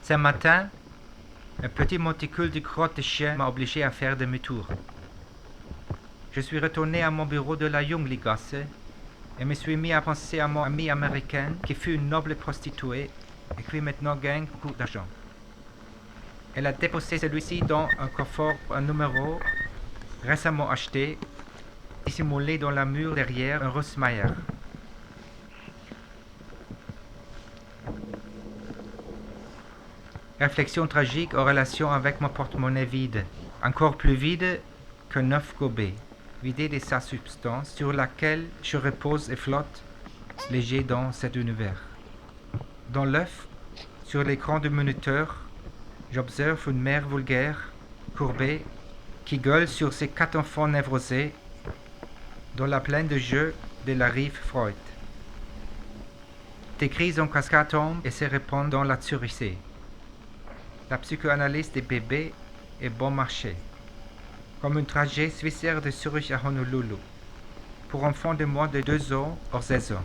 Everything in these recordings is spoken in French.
Ce matin, un petit monticule de crotte de chien m'a obligé à faire demi-tour. Je suis retourné à mon bureau de la Jungligasse et me suis mis à penser à mon amie américaine qui fut une noble prostituée et qui maintenant gagne beaucoup d'argent. Elle a déposé celui-ci dans un coffre à numéro récemment acheté, dissimulé dans la mur derrière un Rossmayer. Réflexion tragique en relation avec mon porte-monnaie vide, encore plus vide qu'un œuf gobé, vidé de sa substance sur laquelle je repose et flotte, léger dans cet univers. Dans l'œuf, sur l'écran du moniteur, j'observe une mère vulgaire, courbée, qui gueule sur ses 4 enfants névrosés dans la plaine de jeu de la rive Freud. Des cris en cascade tombent et se répandent dans la Zürichsee. La psychoanalyse des bébés est bon marché, comme un trajet suicidaire de Zurich à Honolulu, pour enfants de moins de 2 ans hors saison.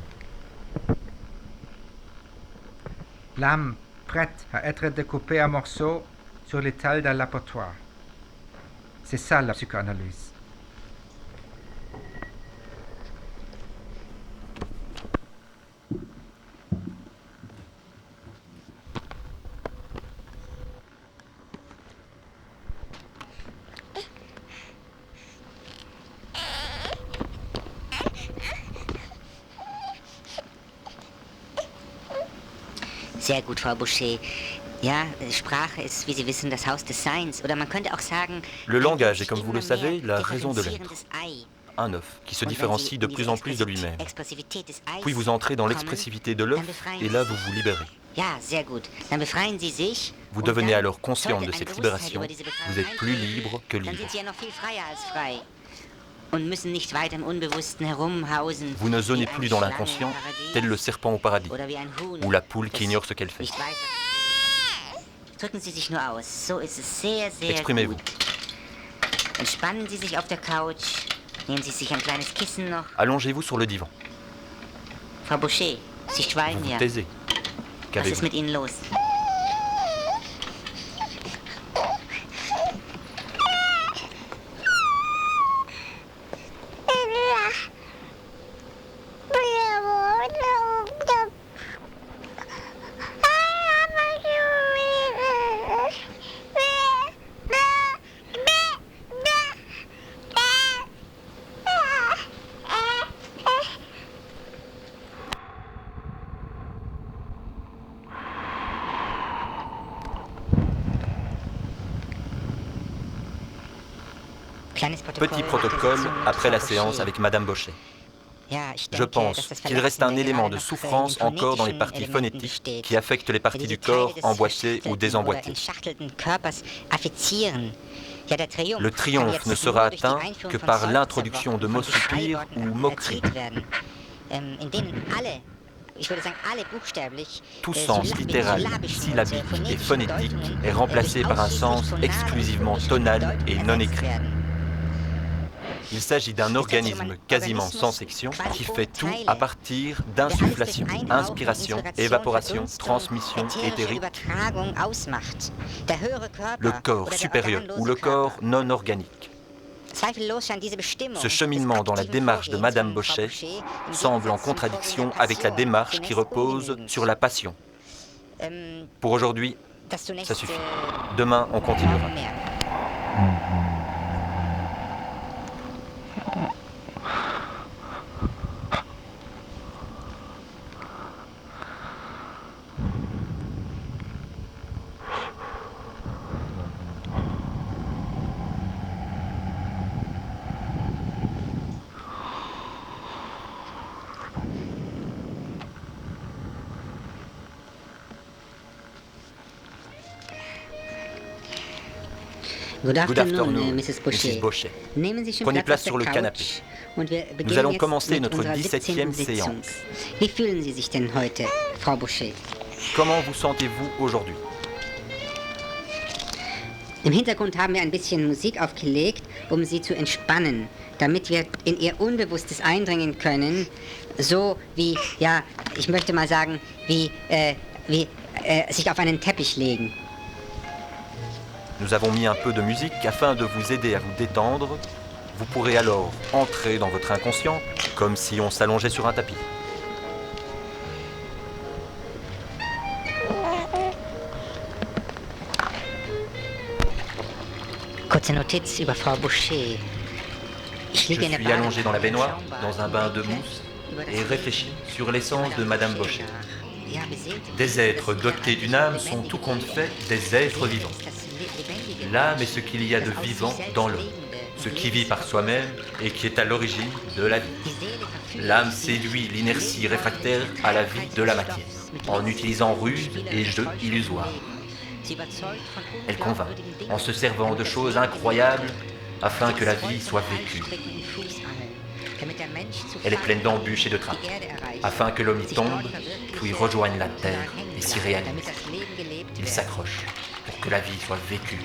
L'âme prête à être découpée en morceaux sur l'étal d'un laboratoire. C'est ça la psychoanalyse. Sehr gut, Frau Boucher. Ja, Sprache ist, wie Sie wissen, das Haus des Seins. Oder man könnte auch sagen... Le langage est, comme vous le savez, la raison de l'être. Un œuf qui se différencie de plus en plus de lui-même. Puis vous entrez dans l'expressivité de l'œuf et là vous vous libérez. Vous devenez alors conscient de cette libération. Vous êtes plus libre que libre. Vous ne zonez plus dans l'inconscient, tel le serpent au paradis, ou la poule qui ignore ce qu'elle fait. Exprimez-vous. Allongez-vous sur le divan. Frau Boucher, Sie Vous schweigen vous ja. taisez. Was Qu'avez-vous? ist mit Ihnen los? Petit protocole après la séance avec Madame Bochet. Je pense qu'il reste un élément de souffrance encore dans les parties phonétiques qui affectent les parties du corps emboîtées ou désemboîtées. Le triomphe ne sera atteint que par l'introduction de mots soupirs ou moqueries. Tout sens littéral, syllabique et phonétique est remplacé par un sens exclusivement tonal et non écrit. Il s'agit d'un organisme quasiment sans section qui fait tout à partir d'insufflation, inspiration, évaporation, transmission éthérique. Le corps supérieur ou le corps non organique. Ce cheminement dans la démarche de Madame Bochet semble en contradiction avec la démarche qui repose sur la passion. Pour aujourd'hui, ça suffit. Demain, on continuera. Good afternoon, Mrs. Bochet. Prenez Prenez place sur le canapé. Nous allons commencer notre 17e séance. Wie fühlen Sie sich denn heute, Frau Boucher? Comment vous sentez-vous aujourd'hui? Im Hintergrund haben wir ein bisschen Musik aufgelegt, um Sie zu entspannen, damit wir in Ihr Unbewusstes eindringen können, so wie, ja, ich möchte mal sagen, wie wie sich auf einen Teppich legen. Nous avons mis un peu de musique afin de vous aider à vous détendre. Vous pourrez alors entrer dans votre inconscient comme si on s'allongeait sur un tapis. Kurze Notiz über Frau Boucher. Je suis allongé dans la baignoire, dans un bain de mousse, et réfléchis sur l'essence de Madame Boucher. Des êtres dotés d'une âme sont tout compte fait des êtres vivants. L'âme est ce qu'il y a de vivant dans l'homme, ce qui vit par soi-même et qui est à l'origine de la vie. L'âme séduit l'inertie réfractaire à la vie de la matière, en utilisant ruse et jeux illusoires. Elle convainc, en se servant de choses incroyables, afin que la vie soit vécue. Elle est pleine d'embûches et de trappes, afin que l'homme y tombe, puis rejoigne la terre et s'y réalise. Il s'accroche pour que la vie soit vécue.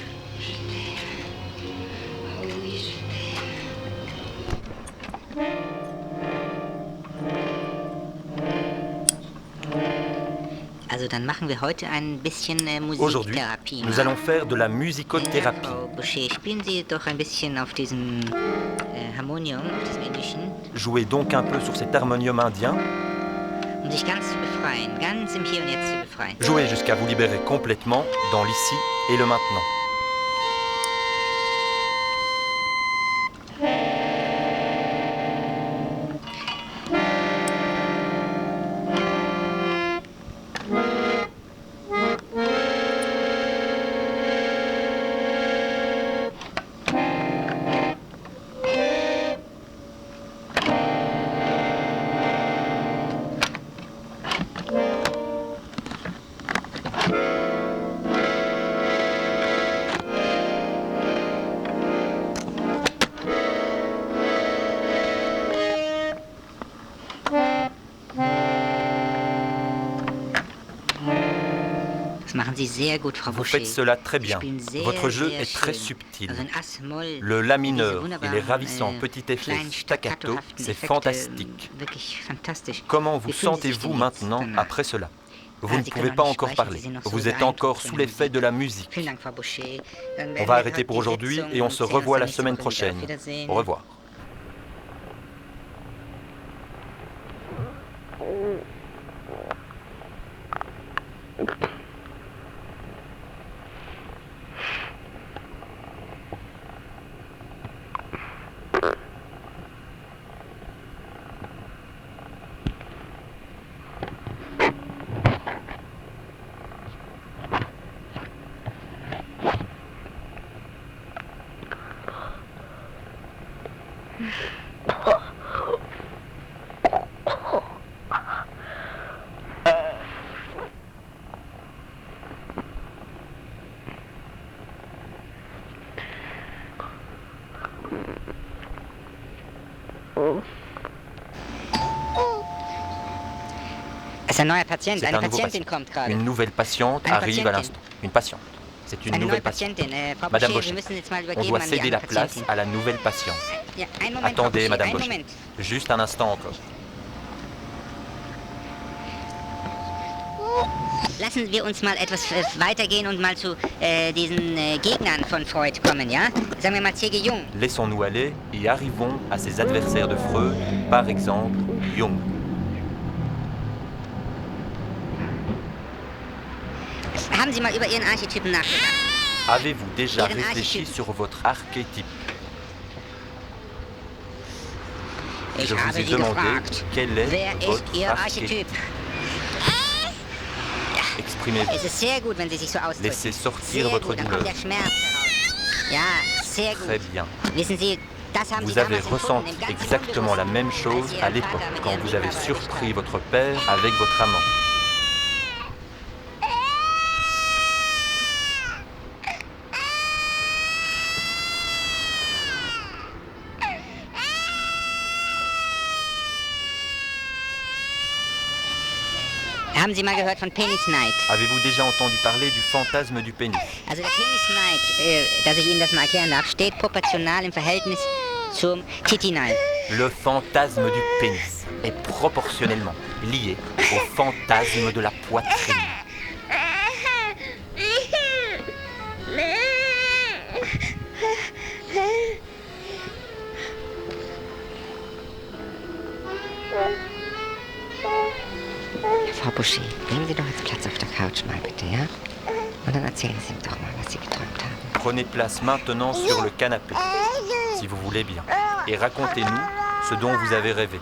Also dann machen wir heute ein bisschen Aujourd'hui, Musiktherapie. nous allons faire de la musicothérapie. Frau Boucher, spielen Sie doch ein bisschen auf diesem Harmonium, auf diesem indischen, Jouez donc un peu sur cet harmonium indien. um sich ganz zu befreien, ganz im Hier und Jetzt zu befreien. Jouez jusqu'à vous libérer complètement dans l'ici et le maintenant. Das machen Sie sehr gut, Frau Vous Boucher. faites cela très bien. Sie spielen sehr, Votre jeu sehr est très schön. subtil. Also ein Ass-Moll, Le La mineur diese et les wunderbaren, ravissants petits effets kleinen staccato, staccatohaften c'est Effekte, fantastique. Wirklich fantastisch. Comment vous Wie fühlen Sie sich sentez-vous denn maintenant jetzt danach? après cela? Vous Ah, ne Sie pouvez können pas auch nicht encore sprechen, parler. Sie sind noch so Vous êtes encore beeindruckt sous von l'effet de la musique. Vielen Dank, Frau Boucher. Dann On werden va wir arrêter pour die aujourd'hui Sitzung et on se sehen uns revoit la nächste semaine Woche wieder. prochaine. Auf Wiedersehen. Au revoir. Es ist ein neuer Patient, C'est eine un nouveau Patientin patient. kommt gerade. Une nouvelle patiente Eine arrive à Patientin. l'instant. Une patiente. C'est une Eine neue nouvelle patiente. Patientin. Frau Madame Boucher, wir Boucher, müssen jetzt mal on übergeben doit an die céder la andere place Patientin. à la nouvelle patiente. Ja, einen Moment, Frau Attendez, Boucher, Madame einen Boucher. Moment. Juste un instant encore. Lassen wir uns mal etwas weitergehen und mal zu diesen Gegnern von Freud kommen, ja? Sagen wir mal C.G. Jung. Laissons-nous aller et arrivons à ses adversaires de Freud, par exemple Jung. Haben Sie mal über Ihren Archetypen nachgedacht? Avez-vous déjà Ihren réfléchi archétype. sur votre archétype? Ich Je vous habe ai Sie demandé gefragt. quel est Wer ist votre Ihr archétype. Archetyp? Exprimez-vous. Es ist sehr gut, wenn Sie sich so ausdrücken. Laissez sortir Sehr votre gut, dann kommt douleur. der Schmerz heraus. Ja, sehr Très gut. bien. Wissen Sie, das haben Sie Vous avez damals empfunden, ressenti im ganzen exactement la même chose Unbewussten, à als Ihr l'époque, Vater mit quand Ihrem vous avez Liebhaber surpris gesprochen votre père avec votre amant. Haben Sie mal gehört von Penisneid? Avez-vous déjà entendu parler du fantasme du pénis? Also der Penisneid, dass ich Ihnen das mal erklären darf, steht proportional im Verhältnis zum Titineid. Le fantasme du pénis est proportionnellement lié au fantasme de la poitrine. Boucher, nehmen Sie doch jetzt Platz auf der Couch mal bitte, ja? Und dann erzählen Sie ihm doch mal, was Sie geträumt haben. Prenez place maintenant sur le canapé, si vous voulez bien, et racontez-nous ce dont vous avez rêvé.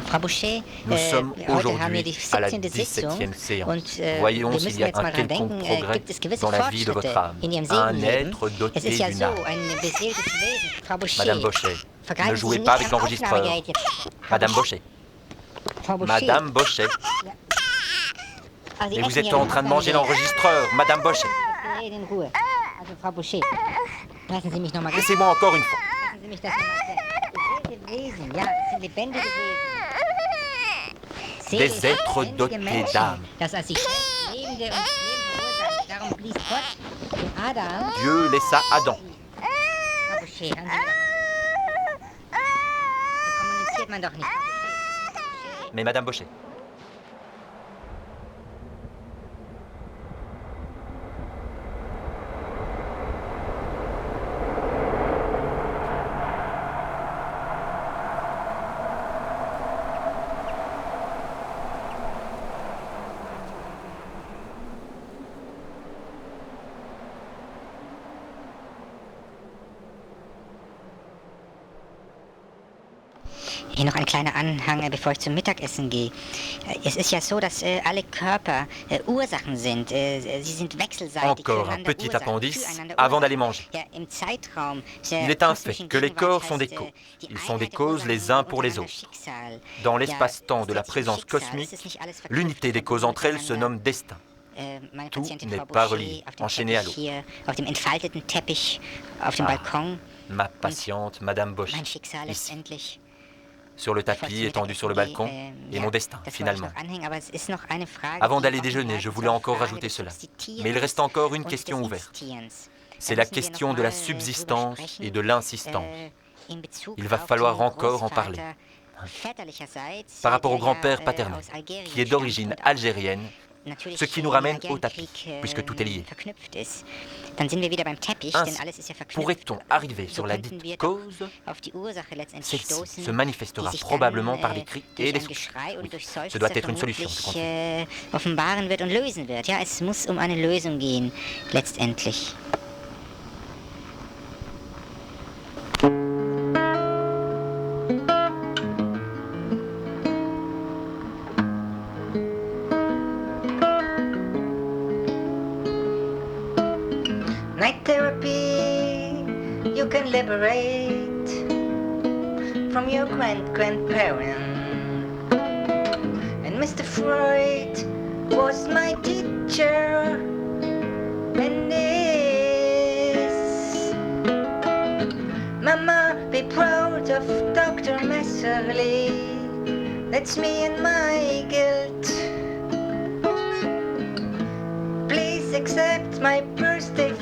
Frau Boucher, Nous sommes heute haben wir aujourd'hui die à la 17. Sitzung 17e séance. und Voyons wir s'il müssen y a jetzt un mal dran quelconque denken, progrès gibt es gewisse dans la vie de votre Fortschritte âme. in Ihrem Un Seelenleben. être doté Es ist ja d'une so, âme. ein beseeltes Wesen. Frau Boucher, Madame Bochet, vergreifen ne Sie jouez sich pas nicht avec am l'enregistreur. Aufnahmegerät jetzt. Madame Bochet, Frau Boucher, Madame Bochet, also Sie mais vous essen êtes hier en im train de manger Aufnahmegerät. l'enregistreur, Madame Bochet. Gerät in Ruhe. Also Frau Boucher, lassen Sie mich noch mal ganz... Laissez-moi encore une fois. Lassen Sie mich das nochmal erklären. Beseelte Wesen, ja, das sind lebendige Wesen. Seele Des ist êtres lebendige dotés Menschen, d'âme. das als sich selbst lebende und das Leben verursacht. Darum blies Gott in Adam. Dieu laissa Adam. Frau Boucher, hören Sie mir doch mal. So kommuniziert man doch nicht, Frau Boucher. Mais Madame Bochet, Hier noch ein kleiner Anhang, bevor ich zum Mittagessen gehe. Es ist ja so, dass alle Körper Ursachen sind. Sie sind wechselseitig. encore un petit appendice avant d'aller manger. Ja, im Zeitraum. Il est un fait que les corps sont des causes. Ils sont des causes les uns pour les autres. Dans l'espace-temps de la présence cosmique, l'unité des causes entre elles se nomme destin. Tout n'est pas relié, enchaîné à l'autre. Auf dem entfalteten Teppich, auf dem Balkon. Ma patiente Madame Bochet, Mein Schicksal ici, letztendlich. sur le tapis étendu sur le balcon, et mon destin, finalement. Avant Avant d'aller déjeuner, je voulais encore rajouter cela. Mais il reste encore une question ouverte. C'est la question de la subsistance et de l'insistance. Il va falloir encore en parler. Par rapport au grand-père paternel, qui est d'origine algérienne, ce qui nous ramène au tapis, puisque tout est lié. Ainsi, pourrait-on arriver sur la dite cause? Celle-ci se manifestera probablement par les cris et les souffles. Oui, ce doit être une solution, je comprends. offenbaren wird und lösen wird. Ja, es muss um eine Lösung gehen, letztendlich. Night therapy, you can liberate from your grandparent. And Mr. Freud was my teacher, and is. Mama, be proud of Dr. Messerly. That's me and my guilt. Please accept my birthday